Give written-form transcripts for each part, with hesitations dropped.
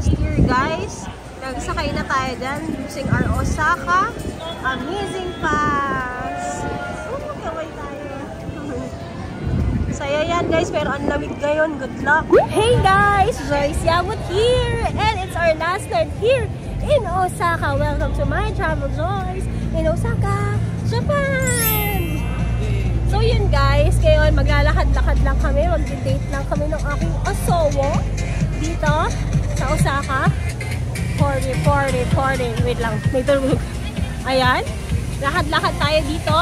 last year, guys. Nagsakay na tayo dyan using our Osaka Amazing Pass. Kaway tayo. Saya yan, guys, pero ang lamig ngayon. Good luck. Hey guys, Joyce Yamut here, and it's our last night here in Osaka. Welcome to my travel, Joyce, in Osaka, Japan. So yun, guys, ngayon maglalakad-lakad lang kami, mag-date lang kami ng aking asawa dito sa Osaka. Party. Wait lang, may tulog. Ayan, lakad-lakad tayo dito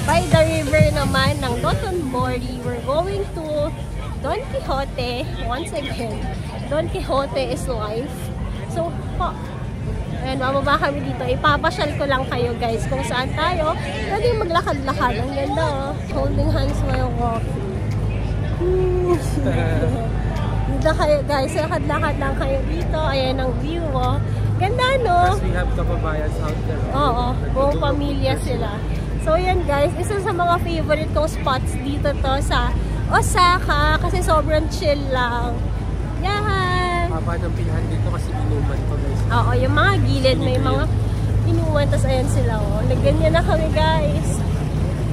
by the river naman ng Dotonbori. We're going to Don Quixote once again. Don Quixote is life. So, ayan, mababa kami dito. Ipapasyal ko lang kayo, guys, kung saan tayo. Pwede maglakad-lakad. Ang ganda, oh. Holding hands while walking. Dito kayo, guys. Lakad-lakad lang kayo dito. Ayan ang view, oh. Ganda, no? Because we have kababayans out there. Oo, buong pamilya sila. So, yan, guys. Isa sa mga favorite kong spots dito to sa Osaka. Kasi sobrang chill lang. Yan! Haba ng pilahan dito kasi inuman to, guys. Oo, yung mga gilid, may mga inuman. Tapos ayan sila, oh. Nagganyan na kami, guys.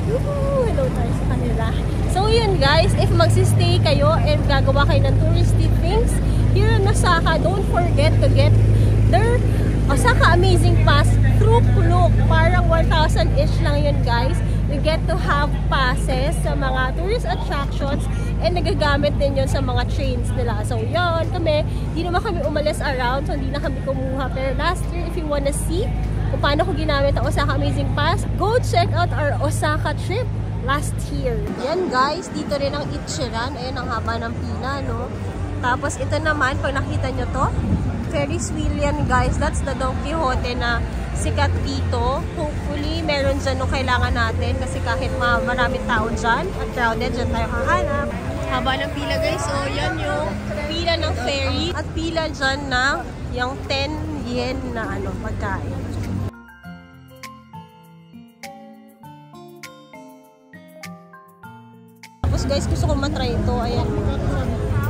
Hello tayo sa kanila. So, yun, guys. If magsistay kayo and gagawa kayo ng touristy things here in Osaka, don't forget to get their Osaka Amazing Pass through Klook. Parang 1,000-ish lang yun, guys. You get to have passes sa mga tourist attractions and nagagamit din yun sa mga trains nila. So, yun, kami, di naman kami umalis around, so hindi na kami kumuha. Pero last year, if you wanna see kung paano ko ginamit ang Osaka Amazing Pass, go check out our Osaka trip last year. Yan, guys, dito rin ang Ichiran. Ayan, ang haba ng pila, no? Tapos, ito naman, pag nakita nyo to, Ferris wheel yan, guys. That's the Don Quixote na sikat dito. Hopefully, meron dyan nung kailangan natin kasi kahit maraming tao dyan at crowded, dyan tayo hahanap. Haba ng pila, guys. So, yan yung pila ng ferry at pila dyan na yung 10 yen na pagkain. Tapos, guys, gusto ko matry ito. Ayan.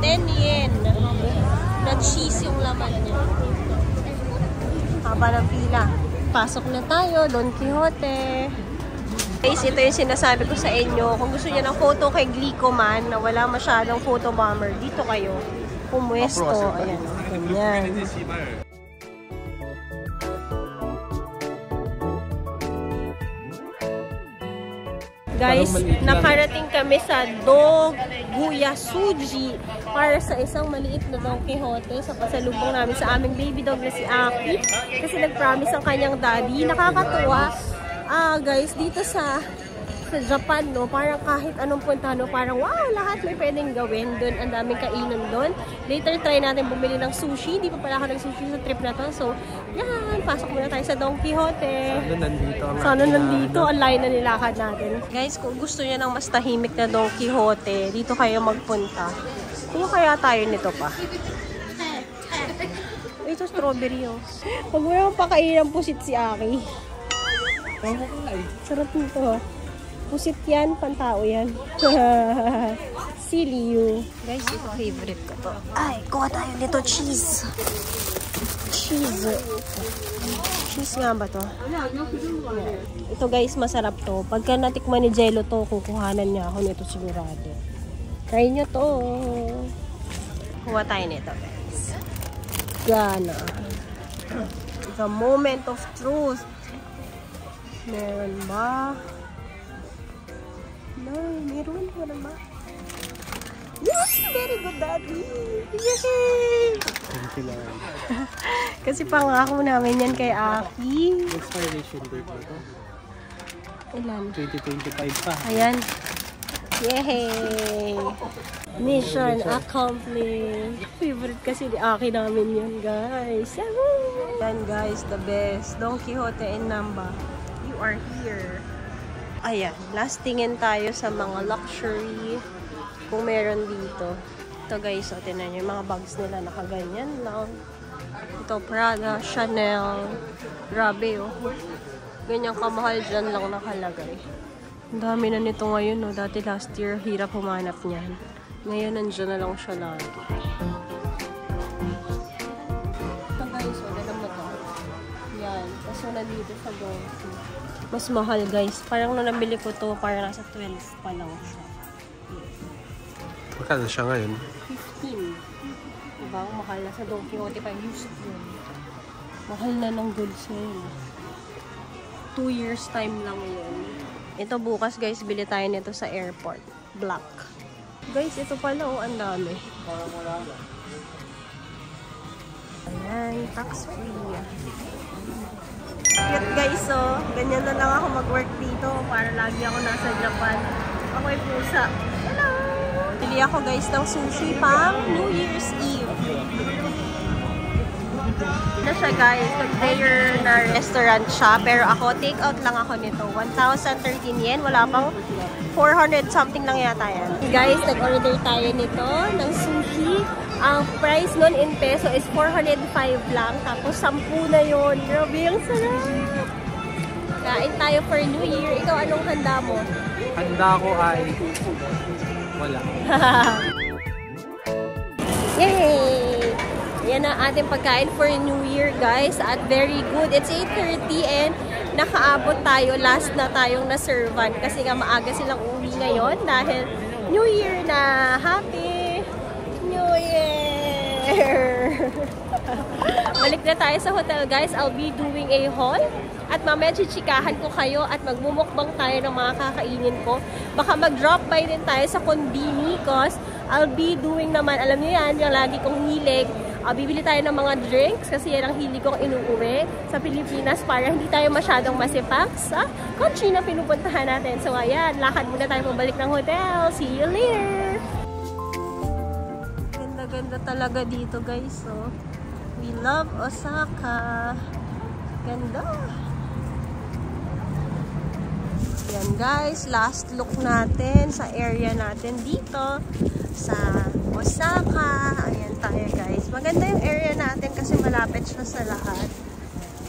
10 yen. Na cheese yung laman niya. Haba ng pila. Pasok na tayo, Don Quixote. Guys, ito yung sinasabi ko sa inyo. Kung gusto niyo ng photo kay Glico man, na wala masyadong photo bomber, dito kayo pumuesto. Ayan. Ganyan. Guys, nakarating kami sa Doguyasuji para sa isang maliit na Don Quixote sa pasalubong namin sa aming baby dog na si Aki. Kasi nag-promise ang kanyang daddy. Nakakatuwa, guys, dito sa Japan, no, parang kahit anong punta, no, parang wow, lahat may pwedeng gawin doon. Ang daming kainan doon. Later, try natin bumili ng sushi. Di pa pala ako nag-sushi sa trip na to. So, yan, pasok muna tayo sa Don Quixote. Sana nandito. Ang layo na nilakad natin. Guys, kung gusto niya ng mas tahimik na Don Quixote, dito kayo magpunta. Kung kaya tayo nito pa. Ito, strawberry, oh. Huwag mo naman pakain ng pusit si Aki. Sarap nito, oh. Pusit yan, pantao yan. Silly you. Guys, ito favorite ko to. Ay, kuha tayo nito, cheese. Cheese. Cheese nga ba to? Ito, guys, masarap to. Pagka natikman ni Jello to, kukuhanan niya ako nito sigurado. Try nyo to. Kuha tayo nito, guys. Gana. The moment of truth. Meron ba? No, meron ba? Yes! Very good, Daddy! Yay! Kasi pangako namin yan kay Aki. Expiration date ba ito? Ilan? 2025 pa. Ayan. Yay! Mission accomplished. Favorite kasi ni Aki namin yan, guys. Yan, guys, the best. Don Quixote in Namba. You are here. Ayan, last tingin tayo sa mga luxury kung meron dito. Ito, guys, so tinan nyo, yung mga bags nila nakaganyan lang. Ito, Prada, Chanel. Grabe, oh. Ganyan kamahal dyan lang nakalagay. Ang dami na nito ngayon, no. Dati last year, hirap humanap niyan. Ngayon, nandiyan na lang siya lagi. na dito sa Dolphin. Mas mahal guys. Parang nung nabili ko to, parang nasa 12 pa lang siya. Magkano siya ngayon? 15. Diba? Mahal na sa Don Quixote pa used yun. Mahal na ng goods ngayon. 2 years time lang yun. Ito bukas guys, bili tayo nito sa airport. Black. Guys, ito pala oh, ang dami. Ayan, tax free. Cute guys, so ganyan na lang ako mag-work dito para lagi ako nasa Japan. Ako'y pusa. Hello! Bili ako guys ng sushi pang New Year's Eve. Ito siya guys, nag-player na restaurant siya. Pero ako, take out lang ako nito. 1,013 yen. Wala pang 400 something lang yata yan. Guys, nag-order tayo nito ng sushi. Ang price nun in peso is 405 lang. Tapos 10 na yun. Grabe, ang sarap. Kain tayo for New Year. Ikaw, anong handa mo? Handa ko ay wala. Yay! Yan ang ating pagkain for New Year, guys. At very good. It's 8:30 and nakaabot tayo. Last na tayong na-servan. Kasi nga maaga silang uwi ngayon dahil New Year na. Happy New Year! Balik na tayo sa hotel, guys. I'll be doing a haul. At mamaya chichikahan ko kayo at magmumukbang tayo ng mga kakainin ko. Baka mag-drop by din tayo sa Konbini because I'll be doing naman, alam niyo yan, yung lagi kong hilig. Bibili tayo ng mga drinks kasi yan ang hilig kong inuuwi sa Pilipinas para hindi tayo masyadong masipak sa country na pinupuntahan natin. So ayan, lakad muna tayo pabalik ng hotel. See you later! Ganda-ganda talaga dito, guys. So, we love Osaka. Ganda! Yan guys, last look natin sa area natin dito sa Osaka. Ayan tayo guys. Maganda yung area natin kasi malapit siya sa lahat.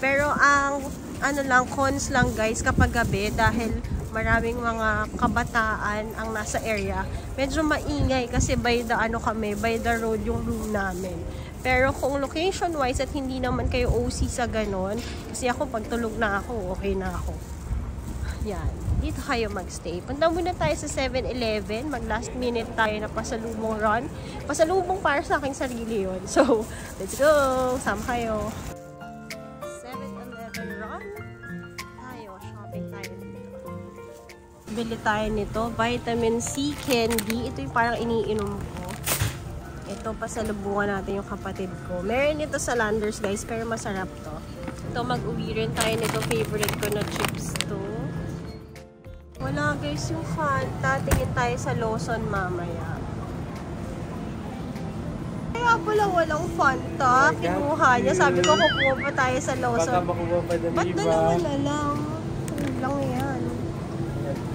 Pero ang ano lang, cons lang guys kapag gabi dahil maraming mga kabataan ang nasa area. Medyo maingay kasi by the ano kami, by the road yung room namin. Pero kung location wise at hindi naman kayo OC sa ganon, kasi ako pag tulog na ako, okay na ako. Yan. Dito kayo magstay. Punta muna tayo sa 7-Eleven. Mag last minute tayo na pasalubong run. Pasalubong para sa aking sarili yun. So, let's go! Sama kayo. 7-Eleven run. Tayo. Shopping tayo dito. Bili tayo nito. Vitamin C candy. Ito yung parang iniinom ko. Ito, pasalubungan natin yung kapatid ko. Meron ito sa Landers guys, pero masarap to. Ito, mag-uwi rin tayo nito. Favorite ko na chips to. Wala guys yung Fanta. Tingin tayo sa Lawson mamaya. Kaya pala walang Fanta. Kinuha niya. Sabi ko kukuha pa tayo sa Lawson. Baka makuha pa na ba't dalawa na lang? Ano lang yan?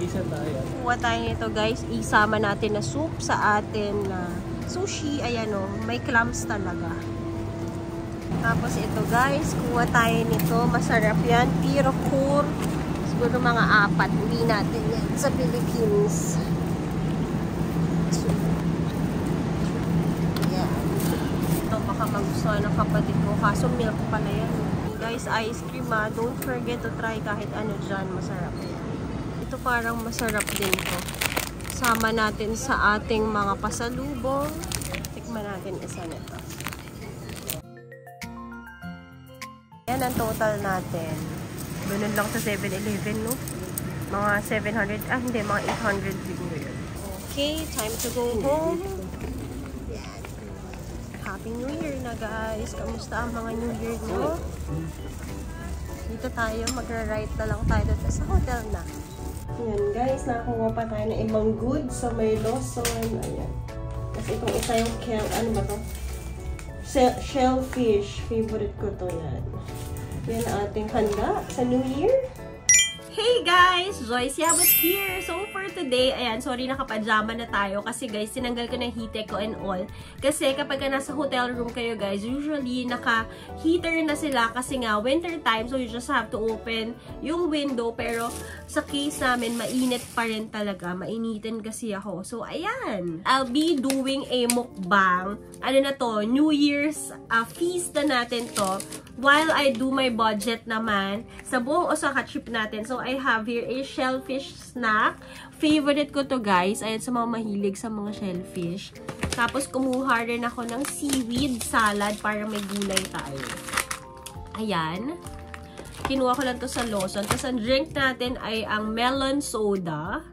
Isa tayo. Kuha tayo nito guys. Isama natin na soup sa atin na sushi. Ayan o. May clams talaga. Tapos ito guys. Kuha tayo nito. Masarap yan. Pirocure. Siguro mga 4. Uwi natin yan sa Philippines. Yan. Ito baka magustuhan ng kapatid ko. Kaso milk pala yan. Guys, ice cream ha. Don't forget to try kahit ano dyan. Masarap yan. Ito parang masarap din to. Sama natin sa ating mga pasalubong. Tikman natin isa nito. Yan ang total natin. Ganun lang sa 7-Eleven, no? Mga 700, hindi, mga 800 din. Okay, time to go home. Yan. Happy New Year na, guys. Kamusta ang mga New Year nyo? Dito tayo, magra-right na lang tayo dito sa hotel na. Yan, guys. Nakakuha pa tayo ng ibang goods. So, may Lawson. Ayan. Tapos itong isa yung ano ba to? Shellfish. Favorite ko to yan. Yan ang ating handa sa New Year. Hey guys! Joyce Yabut here! So for today, ayan, sorry nakapajama na tayo kasi guys, tinanggal ko na yung heat ko and all. Kasi kapag nasa hotel room kayo guys, usually naka-heater na sila kasi nga winter time, so you just have to open yung window. Pero sa case namin, mainit pa rin talaga. Mainitin kasi ako. So ayan, I'll be doing a mukbang. Ano na to? New Year's feast na natin to. While I do my budget naman sa buong Osaka trip natin. So, I have here a shellfish snack. Favorite ko to guys. Ayan, sa mga mahilig sa mga shellfish. Tapos, kumuha rin ako ng seaweed salad para may gulay tayo. Ayan. Kinuha ko lang to sa Lawson. Tapos, ang drink natin ay ang melon soda.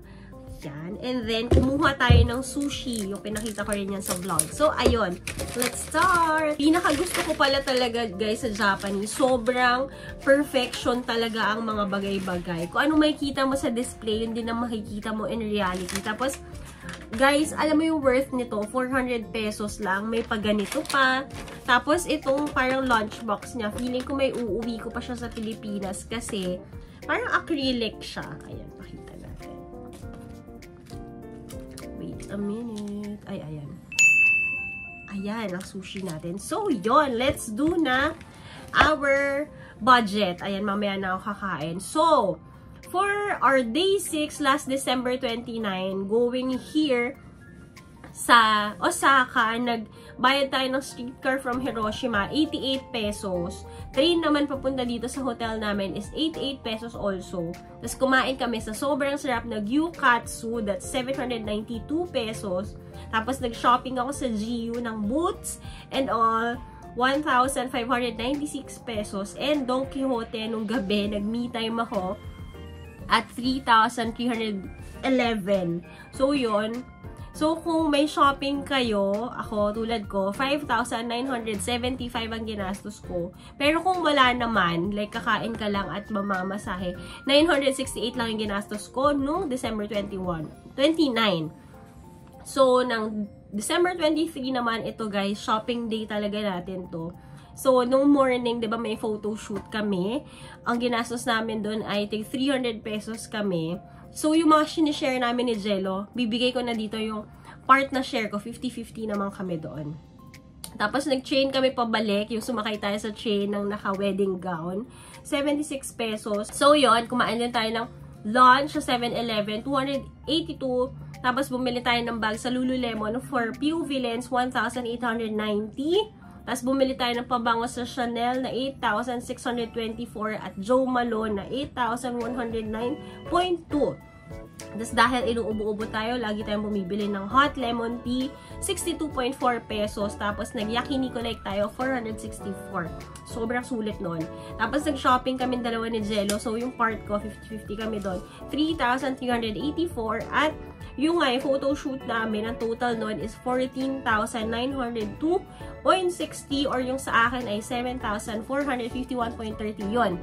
Yan. And then, kumuha tayo ng sushi. Yung pinakita ko rin yan sa vlog. So, ayun. Let's start! Pinakagusto ko pala talaga, guys, sa Japanese. Sobrang perfection talaga ang mga bagay-bagay. Kung ano makikita mo sa display, yun din ang makikita mo in reality. Tapos, guys, alam mo yung worth nito? 400 pesos lang. May paganito pa. Tapos, itong parang lunchbox niya. Feeling ko may uuwi ko pa siya sa Pilipinas kasi parang acrylic siya. Ayan, pakita natin. Wait a minute. Ay, ayan. Ayan, ang sushi natin. So, yon, let's do na our budget. Ayan, mamaya na ako kakain. So, for our day 6, last December 29, going here sa Osaka, nagbayad tayo ng streetcar from Hiroshima, 88 pesos. Train naman papunta dito sa hotel namin is 88 pesos also. Tapos kumain kami sa sobrang sarap na gyukatsu, that's 792 pesos. Tapos nag-shopping ako sa GU ng boots and all, 1,596 pesos. And Don Quixote nung gabi, nag-me time ako at 3,311. So yun. So, kung may shopping kayo, ako, tulad ko, 5,975 ang ginastos ko. Pero kung wala naman, like kakain ka lang at mamamasahe, 968 lang yung ginastos ko nung December 29. So, ng December 23 naman, ito guys, shopping day talaga natin to. So, nung morning, di ba may photo shoot kami. Ang ginastos namin doon ay 300 pesos kami. So, yung mga sinishare namin ni Jello, bibigay ko na dito yung part na share ko. 50-50 naman kami doon. Tapos, nag-train kami pabalik. Yung sumakay tayo sa train ng naka-wedding gown. 76 pesos. So, yon, kumain din tayo ng lunch sa 7-Eleven. 282. Tapos, bumili tayo ng bag sa Lululemon for Pew Villains. 1,890. Tapos, bumili tayo ng pabango sa Chanel na 8,624 at Jo Malone na 8,109.2. Tapos, dahil inuubo-ubo tayo, lagi tayong bumibili ng hot lemon tea, 62.4 pesos. Tapos, nag-yakiniku like tayo, 464. Sobrang sulit nun. Tapos, nag-shopping kami dalawa ni Jello. So, yung part ko, 50-50 kami doon. 3,384 at yung nga, yung photo shoot namin, ang total nun is 14,902.60 or yung sa akin ay 7,451.30 yun.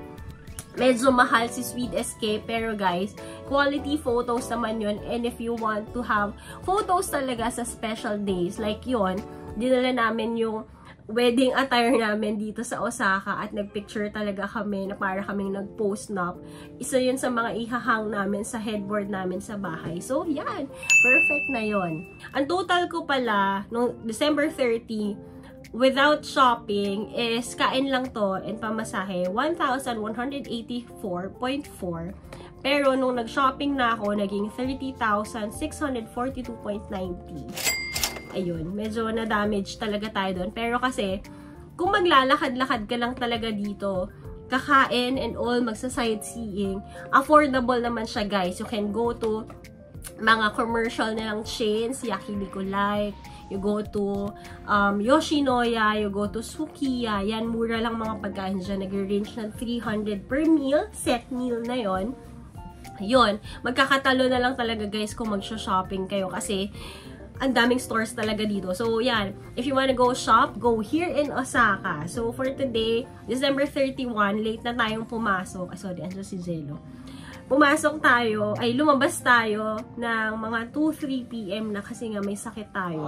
Medyo mahal si Sweet Escape, pero guys, quality photos naman yun. And if you want to have photos talaga sa special days, like yun, dinala namin yung wedding attire namin dito sa Osaka at nagpicture talaga kami na para kaming nag-post-nap. Isa yun sa mga ihahang namin sa headboard namin sa bahay. So, yan. Perfect na yun. Ang total ko pala, noong December 30, without shopping, is kain lang to and pamasahe, 1,184.4. Pero nung nag-shopping na ako, naging 30,642.90. Ayun, medyo na-damage talaga tayo doon. Pero kasi, kung maglalakad-lakad ka lang talaga dito, kakain and all, magsa-sightseeing, affordable naman siya guys. You can go to mga commercial nilang chains, Yakiniku Like, you go to Yoshinoya, you go to Sukiya, yan, mura lang mga pagkain dyan, nag-range ng 300 per meal, set meal na yon. Yun, magkakatalo na lang talaga guys kung mag-shopping kayo kasi ang daming stores talaga dito. So, yan. If you wanna go shop, go here in Osaka. So, for today, December 31, late na tayong pumasok. Sorry, andyan si Jello. Pumasok tayo, ay lumabas tayo ng mga 2-3 PM na kasi nga may sakit tayo.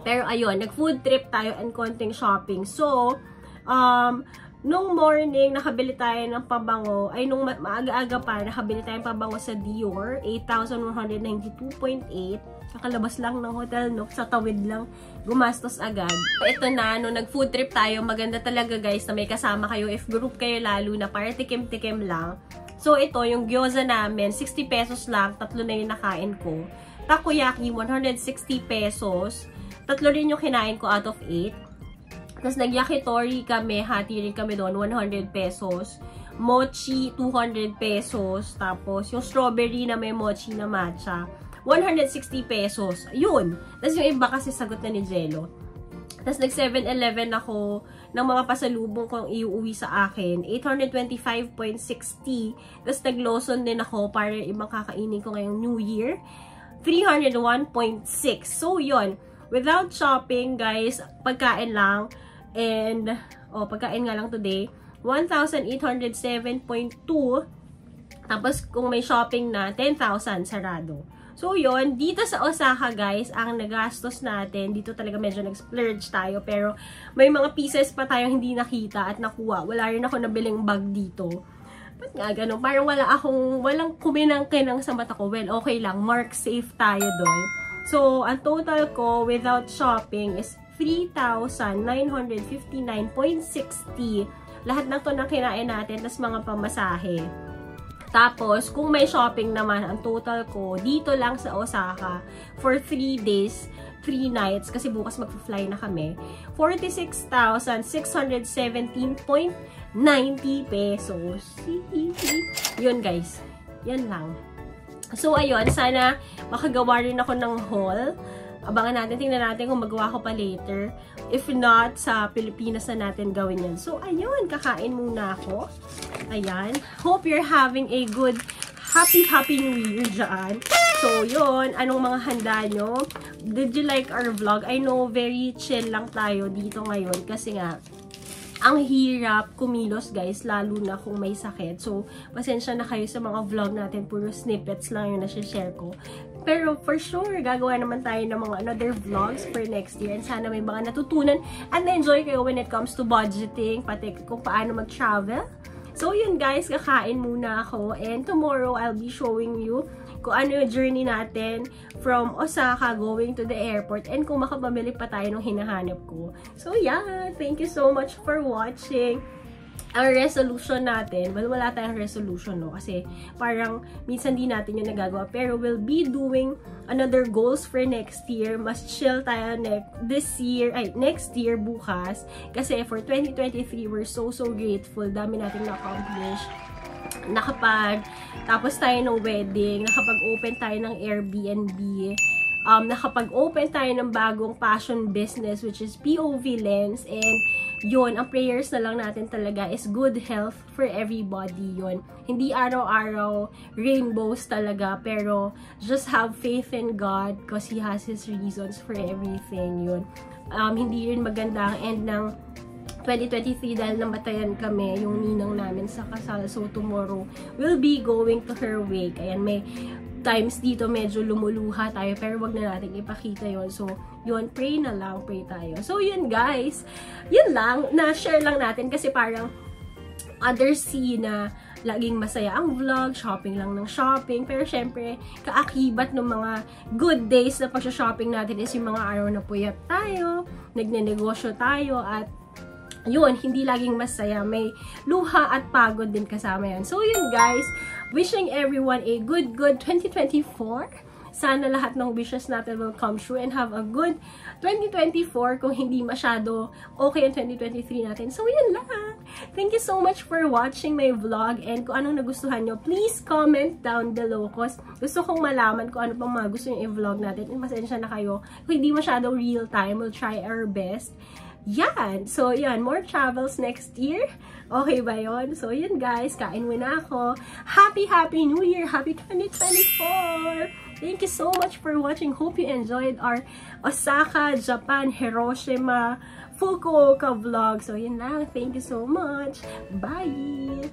Pero ayun, nag-food trip tayo and konting shopping. So, nung morning, nakabili tayo ng pabango, ay nung maaga-aga pa, nakabili tayo ng pabango sa Dior, 8,192.8. Kakalabas lang ng Hotel Nook, sa tawid lang, gumastos agad. Ito na, nung nag-food trip tayo, maganda talaga guys na may kasama kayo, if group kayo lalo na, para tikim-tikim lang. So ito, yung gyoza namin, 60 pesos lang, 3 na yung nakain ko. Takoyaki, 160 pesos, 3 rin yung kinain ko out of 8. Tapos nag-yakitori kami, hati rin kami doon, 100 pesos. Mochi, 200 pesos. Tapos yung strawberry na may mochi na matcha, 160 pesos. Yun. Tapos yung iba kasi sagot na ni Jello. Tapos nag-7-Eleven ako ng mga pasalubong kong iuwi sa akin, 825.60. Tapos nag-Lawson din ako para ibang kakainin ko ngayong New Year, 301.6. So yun. Without shopping, guys, pagkain lang. And, pagkain nga lang today, 1,807.2. Tapos, kung may shopping na, 10,000 sarado. So, yun. Dito sa Osaka, guys, ang nagastos natin, dito talaga medyo nag-splurge tayo. Pero, may mga pieces pa tayo hindi nakita at nakuha. Wala rin ako nabiling bag dito. Ba't nga ganun? Parang walang kuminang-kinang sa mata ko. Well, okay lang. Mark safe tayo doon. So, ang total ko without shopping is 3,959.60. Lahat ng to na kinain natin, tas mga pamasahe. Tapos, kung may shopping naman, ang total ko, dito lang sa Osaka, for 3 days, 3 nights, kasi bukas mag-fly na kami, 46,617.90 pesos. Yun guys, yan lang. So, ayun, sana makagawa rin ako ng haul. Abangan natin, tingnan natin kung magawa ko pa later. If not, sa Pilipinas na natin gawin yan. So, ayun, kakain muna ako. Ayan. Hope you're having a good, happy New Year dyan. So, yun, anong mga handa nyo? Did you like our vlog? I know, very chill lang tayo dito ngayon kasi nga, ang hirap kumilos guys, lalo na kung may sakit. So, pasensya na kayo sa mga vlog natin. Puro snippets lang yung nasi-share ko. Pero for sure, gagawa naman tayo ng mga another vlogs for next year. And sana may mga natutunan at na-enjoy kayo when it comes to budgeting, pati kung paano mag-travel. So, yun guys, kakain muna ako. And tomorrow, I'll be showing you kung ano yung journey natin from Osaka going to the airport and kung makapamili pa tayo nung hinahanap ko. So, yeah. Thank you so much for watching. Ang resolution natin, well, wala tayong resolution, no? Kasi parang minsan di natin yung nagagawa. Pero we'll be doing another goals for next year. Mas chill tayo next year, bukas. Kasi for 2023, we're so grateful. Dami natin na-accomplish. Tapos tayo ng wedding, nakapag-open tayo ng Airbnb, nakapag-open tayo ng bagong passion business, which is POV Lens, and yun, ang prayers na lang natin talaga is good health for everybody yun. Hindi araw-araw rainbows talaga, pero just have faith in God because He has His reasons for everything yun. Hindi rin maganda ang end ng 2023 dahil namatayan kami, yung ninang namin sa kasal. So, tomorrow, we'll be going to her wake. Ayan, may times dito medyo lumuluha tayo, pero wag na natin ipakita yon. So, yun, pray na lang, pray tayo. So, yun guys, yun lang, na-share lang natin kasi parang others see na laging masaya ang vlog, shopping lang ng shopping, pero syempre, kaakibat ng mga good days na pag-shopping natin is yung mga araw na puyat tayo, nagnenegosyo tayo, at yun, hindi laging masaya. May luha at pagod din kasama yan. So, yun guys. Wishing everyone a good 2024. Sana lahat ng wishes natin will come true and have a good 2024 kung hindi masyado okay ang 2023 natin. So, yun lang. Thank you so much for watching my vlog, and kung anong nagustuhan nyo, please comment down below because gusto kong malaman kung ano pang mga gusto nyo i-vlog natin. And pasensya na kayo. Kung hindi masyado real time, we'll try our best. Yan. So, yan. More travels next year. Okay ba yun? So, yun guys. Kain muna ako. Happy New Year! Happy 2024! Thank you so much for watching. Hope you enjoyed our Osaka, Japan, Hiroshima, Fukuoka vlog. So, yun lang. Thank you so much. Bye!